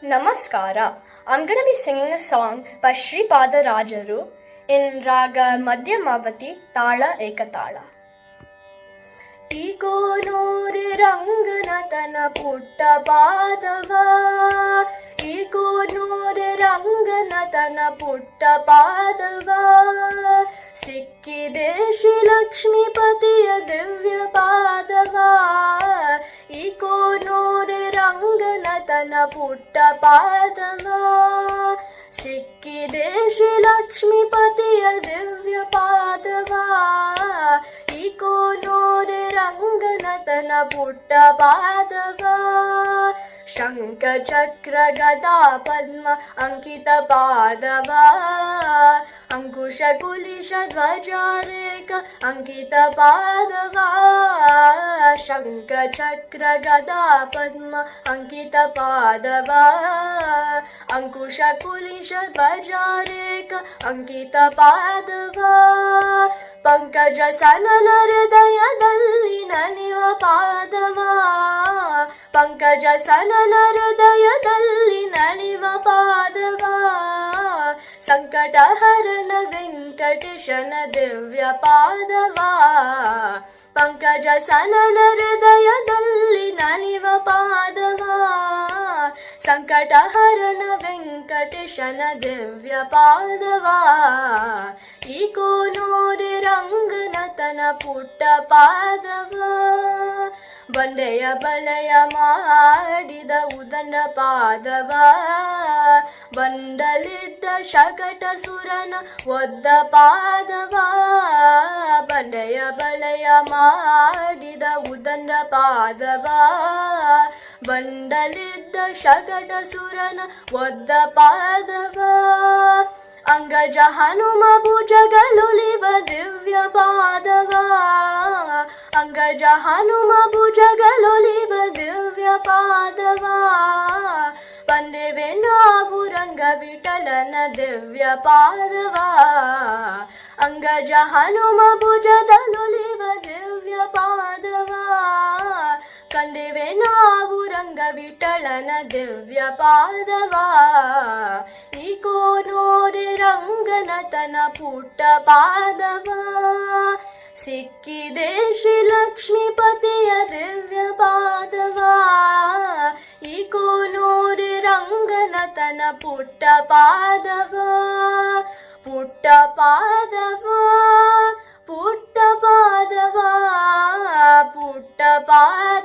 Namaskara. I'm going to be singing a song by Sri Padarajaru in Raga Madhyamavati Tala Ekatala. Iko nore ranganatana putta padava. Iko nore ranganatana putta padava. Sikkide Shri Lakshmipatiya divya padava. Iko nore ranganatana putta padava. Sikkide Shri Lakshmipatiya divya padava. Iko nore ranganatana putta padava. Shankha chakra gada padma ankita padava. Ankusha kulisha dhvaja rekha ankita padava. Shankha chakra gada padma ankita padava. Ankusha kulisha dhvaja rekha ankita padava. Pankaja sanana hೃದಯದಲ್ಲಿ ನಲಿವ ಪಾದವ. ಪಂಕಜ ಸನನ ಹೃದಯದಲ್ಲಿ ನಲಿವ ಪಾದವ. ಸಂಕಟ ಹರಣ ವೆಂಕಟೇಶನ ದಿವ್ಯ ಪಾದವ. ಪಂಕಜ ಸನನ ಹೃದಯದಲ್ಲಿ ನಲಿವ ಪಾದವ. ಸಂಕಟ ಹರಣ ವೆಂಕಟೇಶನ ದಿವ್ಯ ಪಾದವ. ಈಕೋ ನೋರೆ ರಂಗನತನ ಪುಟ್ಟ ಪಾದವ. ಬಂಡೆಯ ಬಲೆಯ ಮಾಡಿದ ಉದನ ಪಾದವ. ಬಂಡಲಿದ್ದ ಶಕಟ ಸುರನ ಒದ್ದ ಪಾದವ. ಬಂಡೆಯ ಬಲೆಯ ಮಾಡಿದ ಉದನ ಪಾದವ. ಬಂಡಲಿದ್ದ ಶಕಟ ಸುರನ ಒದ್ದ ಪಾದವ. ಅಂಗಜ ಹನುಮ ಭುಜಗಲುಲಿವ ದಿವ್ಯ ಪಾದವ. ಅಂಗಜ ಹನುಮ ಭುಜಗಲುಲಿವ ದಿವ್ಯ ಪಾದವ. ಬಂದೆವೆ ನಾವು ರಂಗ ವಿಠಲನ ದಿವ್ಯ ಪಾದವ. ಅಂಗಜ ಹನುಮ ಭುಜದಲುಲಿವ ದಿವ್ಯ ಪಾದವ. ಕಂಡೆವೆ ನಾವು ರಂಗ ವಿಠಲನ ದಿವ್ಯ ಪಾದವ. ಈಕೋ ನೋರೆ ರಂಗನತನ ಪುಟ್ಟ ಪಾದವ. ಸಿಕ್ಕಿದೆ ಶ್ರೀ ಲಕ್ಷ್ಮೀಪತಿಯ ದಿವ್ಯ ಪಾದವ. ಈಕೋ ನೋರೆ ರಂಗನತನ ಪುಟ್ಟ ಪಾದವ. ಪುಟ್ಟ ಪಾದವ. ಪುಟ್ಟ ಪಾದವ. ಪುಟ್ಟ ಪಾದವ.